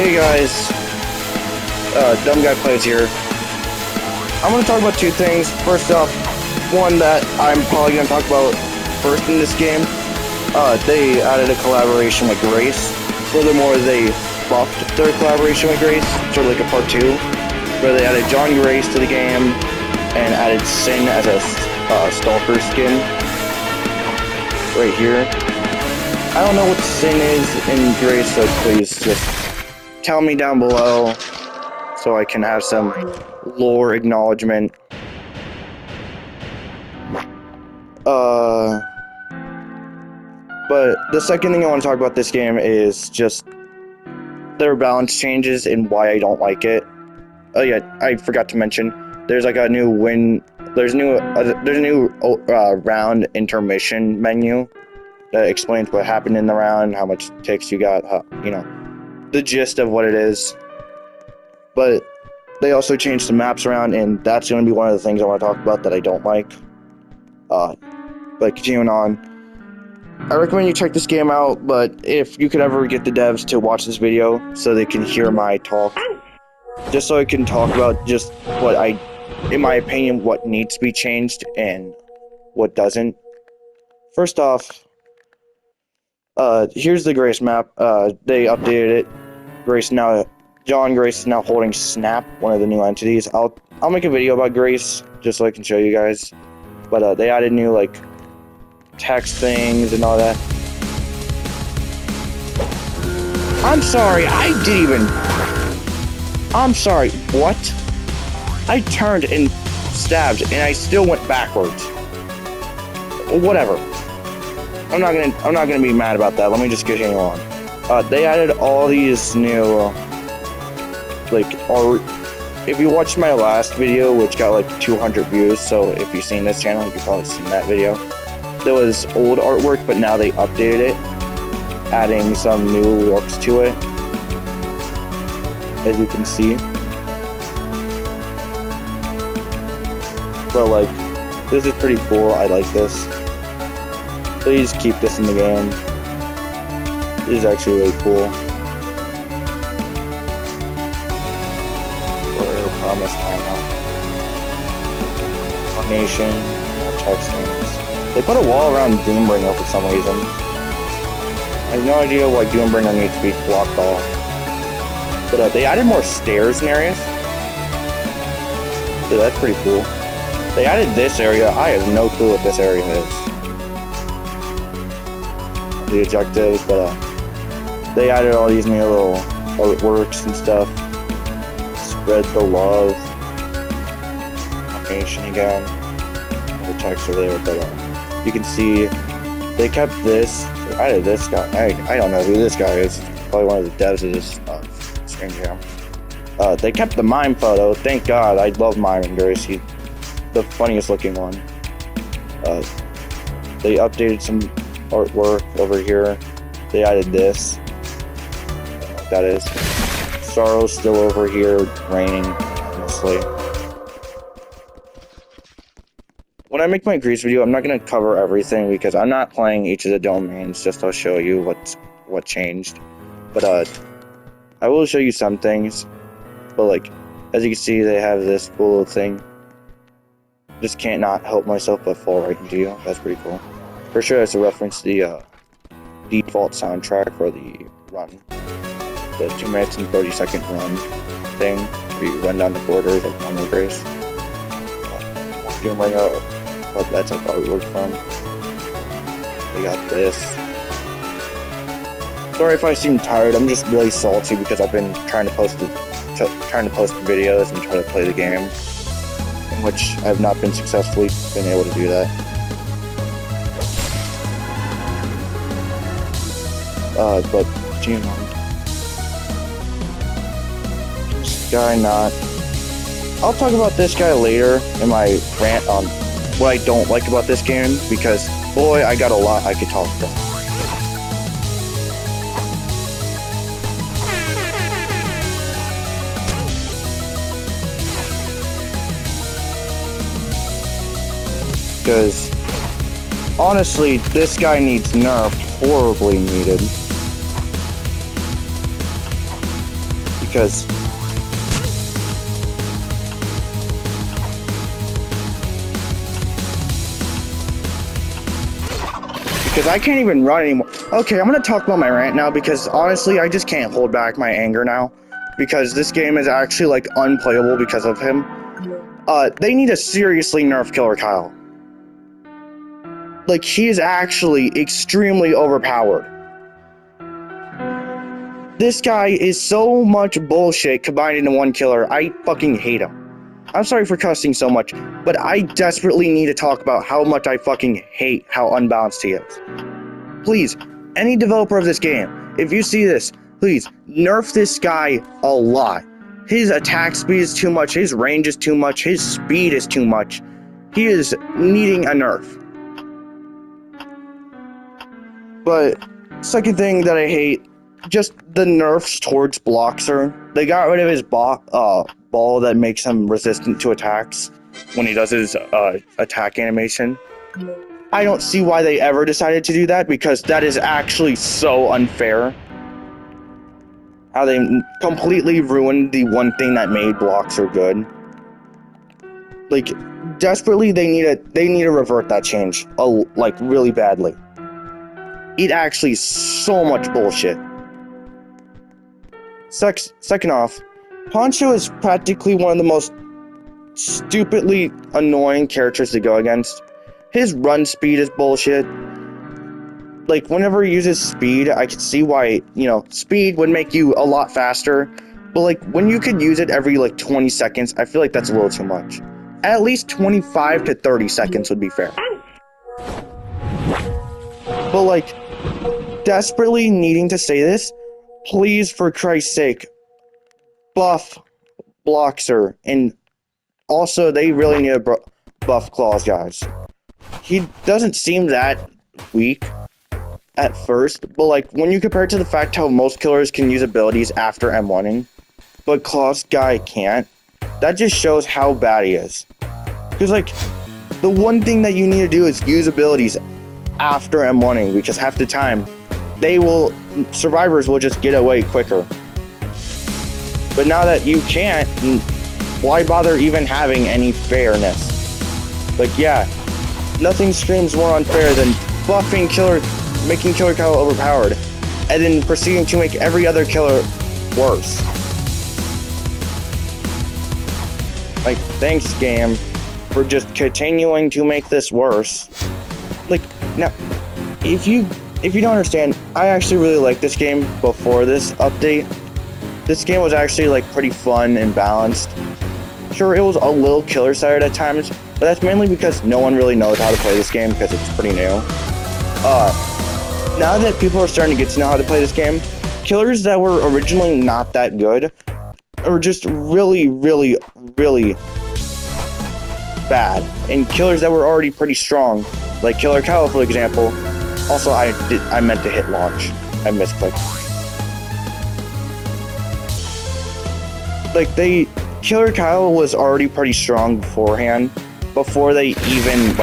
Hey guys, Dumb Guy Plays here. I'm going to talk about two things. First off, one that I'm probably going to talk about first in this game. They added a collaboration with Grace. Furthermore, they buffed their collaboration with Grace, sort of like a part 2, where they added John Grace to the game and added Sin as a stalker skin. Right here. I don't know what Sin is in Grace, so please just tell me down below so I can have some lore acknowledgement. But the second thing I want to talk about this game is just their balance changes and why I don't like it. Oh yeah, I forgot to mention, there's like a new there's a new round intermission menu that explains what happened in the round, how much ticks you got, you know, the gist of what it is. But they also changed some maps around, and that's going to be one of the things I want to talk about that I don't like. But continuing on, I recommend you check this game out, but if you could ever get the devs to watch this video so they can hear my talk, just so I can talk about just what in my opinion, what needs to be changed and what doesn't. First off, here's the Grace map. They updated it. John Grace is now holding Snap, one of the new entities. I'll make a video about Grace just so I can show you guys. But they added new like text things and all that. I'm sorry, I'm sorry, what? I turned and stabbed and I still went backwards. Whatever. I'm not gonna be mad about that. Let me just continue on. They added all these new if you watched my last video, which got like 200 views, so if you've seen this channel, you've probably seen that video. There was old artwork, but now they updated it, adding some new looks to it, as you can see. But like, this is pretty cool. I like this. Please keep this in the game. This is actually really cool. Promise timeout. Nation, text things. They put a wall around Doombringer for some reason. I have no idea why Doombringer needs to be blocked off. But they added more stairs in areas. So that's pretty cool. They added this area. I have no clue what this area is. The objectives, but they added all these new little artworks and stuff. Spread the love. Nation again. The text are there, but you can see they kept this. I added this guy. I don't know who this guy is. Probably one of the devs of this stream channel. They kept the mime photo. Thank God. I love Mime and Grace. He's the funniest looking one. They updated some artwork over here. They added this. I don't know what that is. Sorrow's still over here, raining, honestly. When I make my Grease video, I'm not going to cover everything because I'm not playing each of the domains, just to show you what changed. But I will show you some things. But like, as you can see, they have this cool little thing. Just can't not help myself but fall right into you. That's pretty cool. For sure, that's a reference to the default soundtrack for the run. The 2 minutes and 30-second run thing, where you run down the corridors like normal Grace. Doombringer, what that's like artwork from. We got this. Sorry if I seem tired. I'm just really salty because I've been trying to post videos and try to play the game, in which I have not been successfully been able to do that. But you know. Guy not. I'll talk about this guy later in my rant on what I don't like about this game, because boy, I got a lot I could talk about. Because honestly, this guy needs nerfed, horribly needed. because I can't even run anymore. Okay, I'm gonna talk about my rant now because honestly, I just can't hold back my anger now because this game is actually like unplayable because of him. They need to seriously nerf Killer Kyle. Like, he is actually extremely overpowered. This guy is so much bullshit combined into one killer. I fucking hate him. I'm sorry for cussing so much, but I desperately need to talk about how much I fucking hate how unbalanced he is. Please, any developer of this game, if you see this, please nerf this guy a lot. His attack speed is too much, his range is too much, his speed is too much. He is needing a nerf. But second thing that I hate, just the nerfs towards Bloxer. They got rid of his ball that makes him resistant to attacks when he does his attack animation. I don't see why they ever decided to do that because that is actually so unfair. How they completely ruined the one thing that made Bloxer good. Like, desperately, they need to revert that change, like, really badly. It actually is so much bullshit. Second off, Poncho is practically one of the most stupidly annoying characters to go against. His run speed is bullshit. Like, whenever he uses speed, I can see why, speed would make you a lot faster. But, like, when you could use it every, 20 seconds, I feel like that's a little too much. At least 25 to 30 seconds would be fair. But, desperately needing to say this, please, for Christ's sake, buff Bloxer, and also they really need to buff Claws, guys. He doesn't seem that weak at first, but when you compare it to the fact how most killers can use abilities after M1ing, but Claws guy can't, that just shows how bad he is. Because the one thing that you need to do is use abilities after M1ing, because half the time survivors will just get away quicker. But now that you can't, why bother even having any fairness? Yeah, nothing screams more unfair than making Killer Kyle overpowered, and then proceeding to make every other killer worse. Thanks, game, for just continuing to make this worse. Now, if you don't understand, I actually really liked this game before this update. This game was actually pretty fun and balanced. Sure, it was a little killer-sided at times, but that's mainly because no one really knows how to play this game because it's pretty new. Now that people are starting to get to know how to play this game, killers that were originally not that good are just really, really, really bad, and killers that were already pretty strong, like Killer Kyle, for example. Also, I meant to hit launch. I misclicked. Killer Kyle was already pretty strong beforehand, before they even,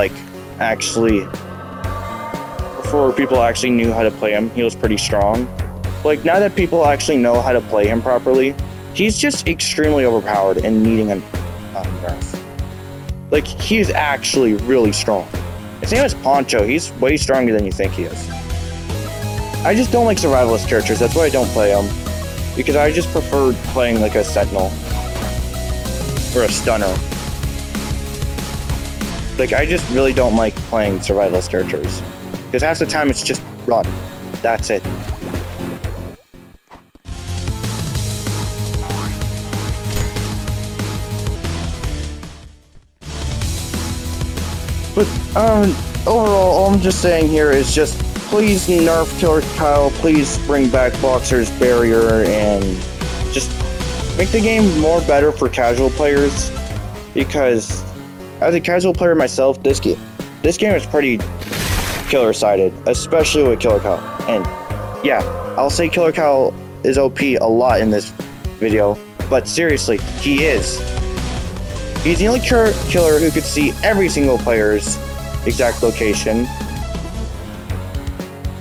before people actually knew how to play him, he was pretty strong. Now that people actually know how to play him properly, he's just extremely overpowered and needing a nerf. He's actually really strong. His name is Poncho. He's way stronger than you think he is. I just don't like survivalist characters. That's why I don't play them. Because I just prefer playing a Sentinel. Or a Stunner. I just really don't like playing survivalist characters. Because half the time it's just run. That's it. But, overall, all I'm just saying here is just, please nerf Killer Kyle, please bring back Bloxer's barrier, and just make the game more better for casual players, because, as a casual player myself, this game is pretty killer-sided, especially with Killer Kyle. And, yeah, I'll say Killer Kyle is OP a lot in this video, but seriously, he is. He's the only killer who could see every single player's exact location.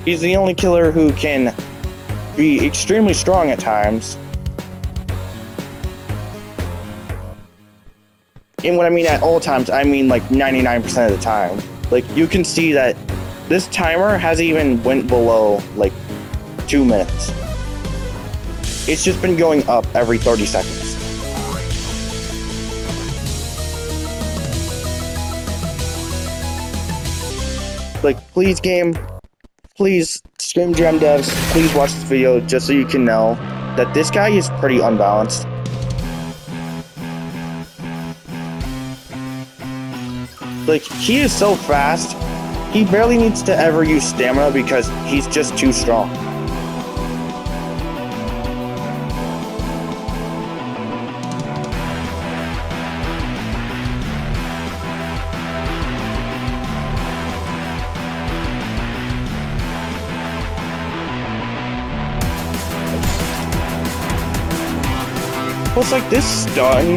He's the only killer who can be extremely strong at times. And what I mean at all times, I mean like 99% of the time. Like, you can see that this timer hasn't even went below like 2 minutes. It's just been going up every 30 seconds. Like, please game, please Scream Jam devs, please watch this video just so you can know that this guy is pretty unbalanced. Like, he is so fast, he barely needs to ever use stamina because he's just too strong. Plus, like, this stun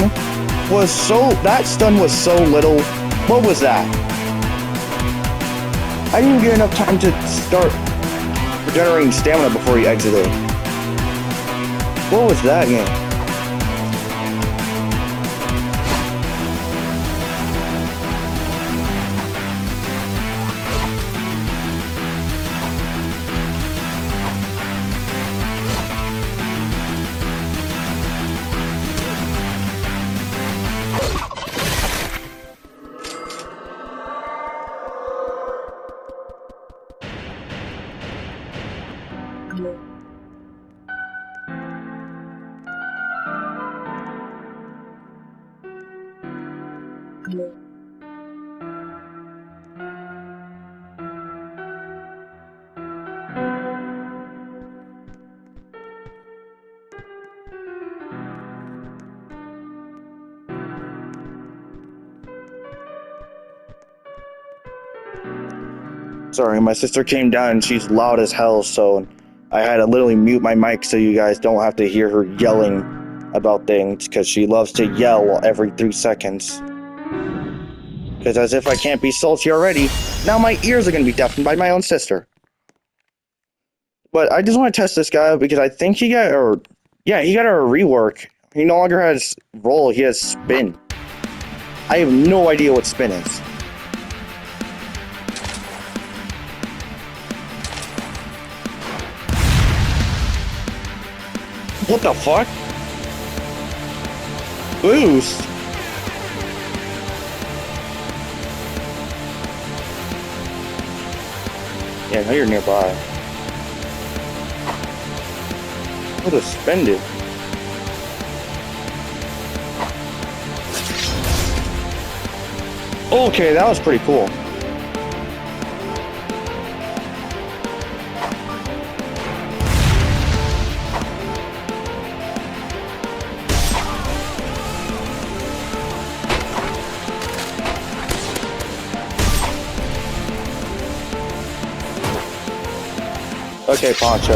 was so... That stun was so little. What was that? I didn't even get enough time to start regenerating stamina before he exited. What was that game? Sorry, my sister came down and she's loud as hell, so I had to literally mute my mic so you guys don't have to hear her yelling about things, because she loves to yell every 3 seconds. Because as if I can't be salty already, now my ears are going to be deafened by my own sister. But I just want to test this guy because I think he got a... Yeah, he got a rework. He no longer has roll, he has spin. I have no idea what spin is. What the fuck? Boost? Yeah, now you're nearby. What a spended. Okay, that was pretty cool. Okay, Poncho.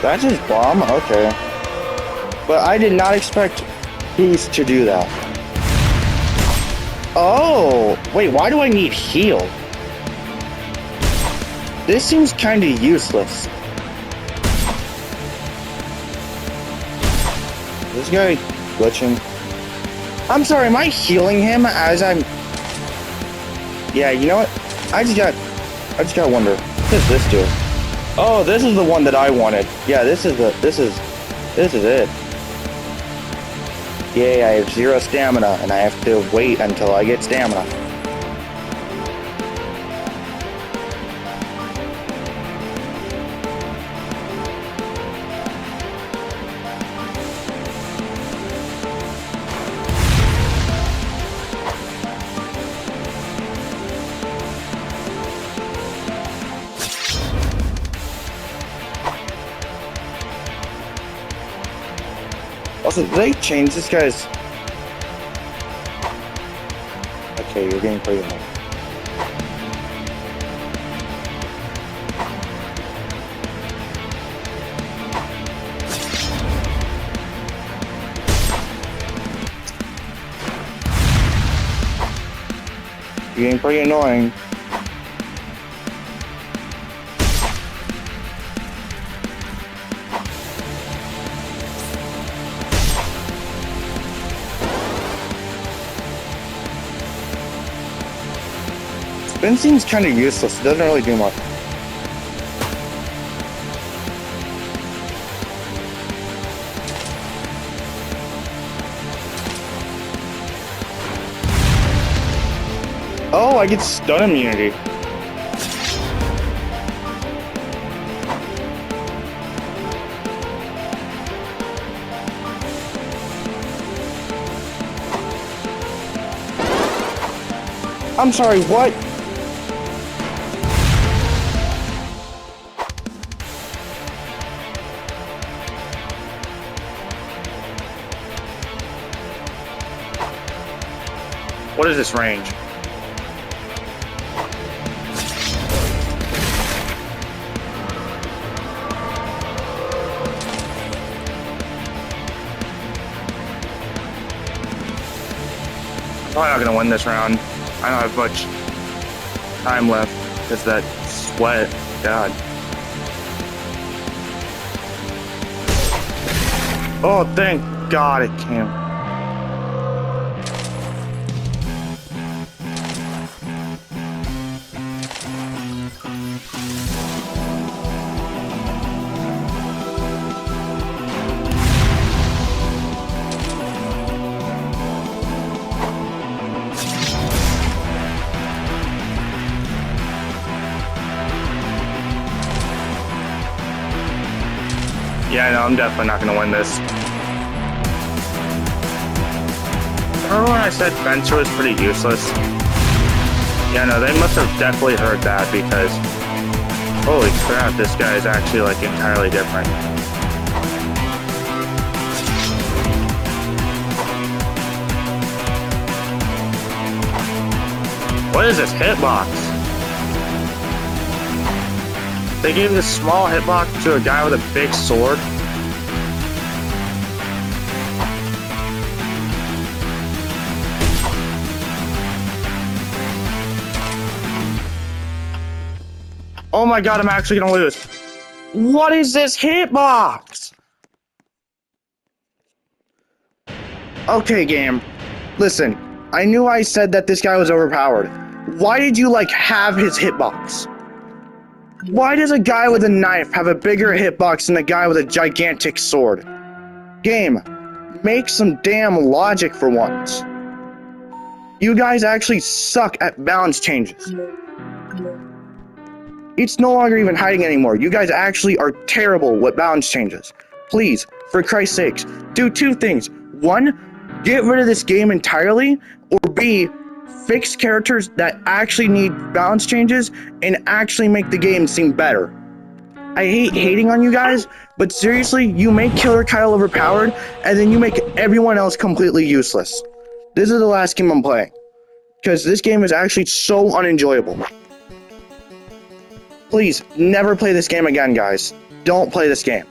That's his bomb? Okay. But I did not expect Boost to do that. Oh! Wait, why do I need heal? This seems kinda useless. This guy glitching. I'm sorry, am I healing him as I'm... Yeah, you know what? I just gotta wonder. What does this do? Oh, this is the one that I wanted. Yeah, this is it. Yay, I have 0 stamina, and I have to wait until I get stamina. Also, did they change this guy's... Okay, you're getting pretty low. You're getting pretty annoying. Spin seems kind of useless. It doesn't really do much. Oh, I get stun immunity. I'm sorry, what? What is this range? I'm probably not gonna win this round. I don't have much time left because that sweat, God. Oh, thank God it came. Yeah, no, I'm definitely not gonna win this. Remember when I said Fencer was pretty useless? Yeah, no, they must have definitely heard that because holy crap, this guy is actually like entirely different. What is this hitbox? They gave this small hitbox to a guy with a big sword. Oh my God, I'm actually gonna lose. What is this hitbox? Okay, game. Listen, I knew I said that this guy was overpowered. Why did you, like, have his hitbox? Why does a guy with a knife have a bigger hitbox than a guy with a gigantic sword? Game, make some damn logic for once. You guys actually suck at balance changes. It's no longer even hiding anymore. You guys actually are terrible with balance changes. Please, for Christ's sakes, do two things. One, get rid of this game entirely, or B, fix characters that actually need balance changes and actually make the game seem better. I hate hating on you guys, but seriously, you make Killer Kyle overpowered, and then you make everyone else completely useless. This is the last game I'm playing, because this game is actually so unenjoyable. Please, never play this game again, guys. Don't play this game.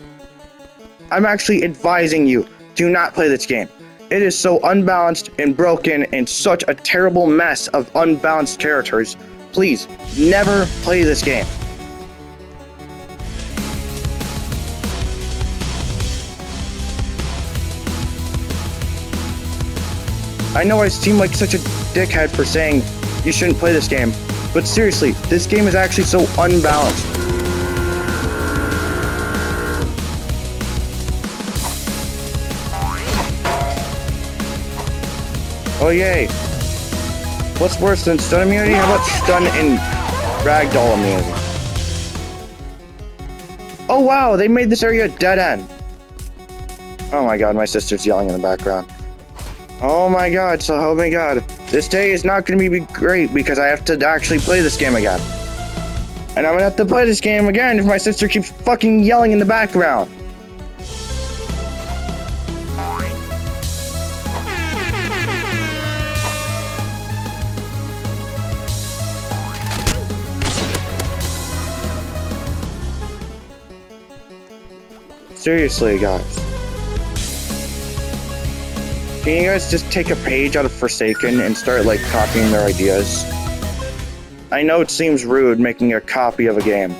I'm actually advising you, do not play this game. It is so unbalanced and broken and such a terrible mess of unbalanced characters. Please, never play this game. I know I seem like such a dickhead for saying you shouldn't play this game, but seriously, this game is actually so unbalanced. Oh yay. What's worse than stun immunity? How about stun and ragdoll immunity? Oh wow, they made this area a dead end. Oh my God, my sister's yelling in the background. Oh my God, so help me God. This day is not going to be great because I have to actually play this game again. And I'm going to have to play this game again if my sister keeps fucking yelling in the background. Seriously, guys. Can you guys just take a page out of Forsaken and start, like, copying their ideas? I know it seems rude making a copy of a game,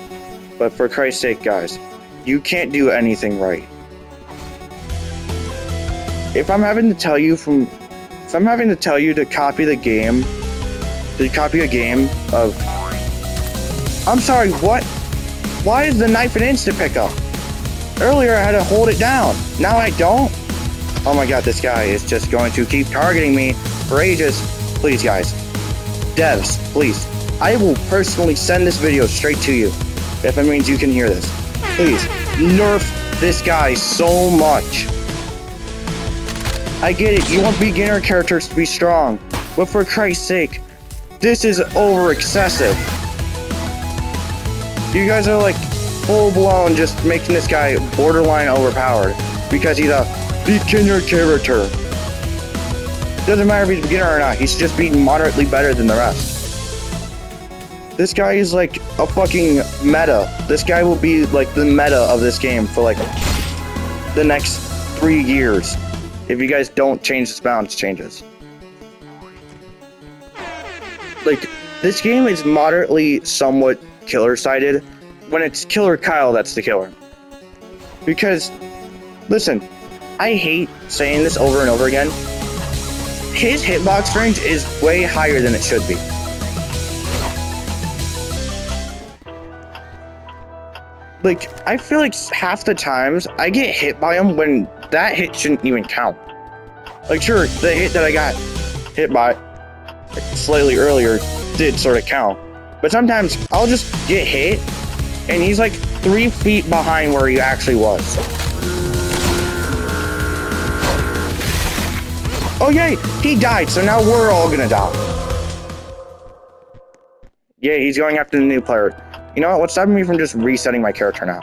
but for Christ's sake, guys, you can't do anything right. If I'm having to tell you to copy the game to copy a game of... I'm sorry, what? Why is the knife an instant pickup? Earlier I had to hold it down. Now I don't? Oh my god, this guy is just going to keep targeting me for ages. Please, guys. Devs, please. I will personally send this video straight to you if it means you can hear this. Please, nerf this guy so much. I get it, you want beginner characters to be strong, but for Christ's sake, this is over excessive. You guys are like full blown just making this guy borderline overpowered because he's a beginner character. Doesn't matter if he's a beginner or not, he's just being moderately better than the rest. This guy is like a fucking meta. This guy will be like the meta of this game for like the next 3 years if you guys don't change this balance changes. Like, this game is moderately somewhat killer-sided when it's Killer Kyle that's the killer. Because, listen, I hate saying this over and over again. His hitbox range is way higher than it should be. Like, I feel like half the times I get hit by him when that hit shouldn't even count. Like, sure, the hit that I got hit by slightly earlier did sort of count. But sometimes I'll just get hit and he's like 3 feet behind where he actually was. Oh yay, he died, so now we're all gonna die. Yeah, he's going after the new player. You know what, what's stopping me from just resetting my character now?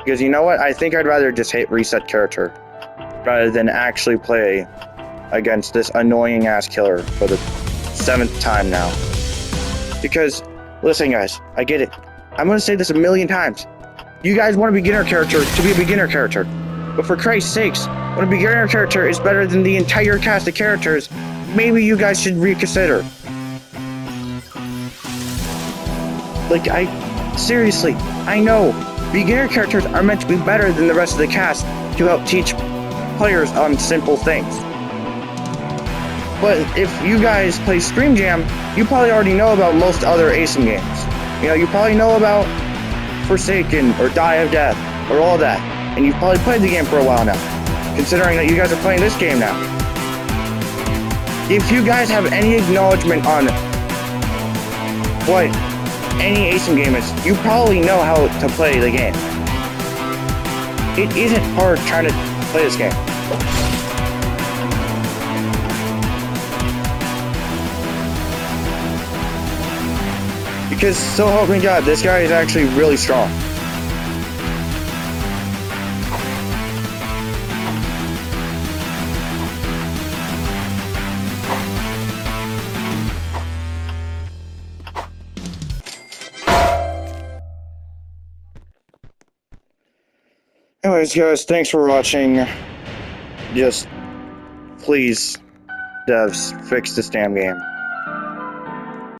Because you know what, I think I'd rather just hit reset character rather than actually play against this annoying ass killer for the 7th time now. Because, listen guys, I get it. I'm gonna say this a million times. You guys want a beginner character to be a beginner character. But for Christ's sakes, when a beginner character is better than the entire cast of characters, maybe you guys should reconsider. Like, seriously, I know, beginner characters are meant to be better than the rest of the cast to help teach players on simple things. But if you guys play Stream Jam, you probably already know about most other ASIM games. You know, you probably know about Forsaken or Die of Death or all that. And you've probably played the game for a while now, considering that you guys are playing this game now. If you guys have any acknowledgement on what any ASIM game is, you probably know how to play the game. It isn't hard trying to play this game. Because, so help me God, this guy is actually really strong. Anyways, guys, thanks for watching. Just, please, devs, fix this damn game.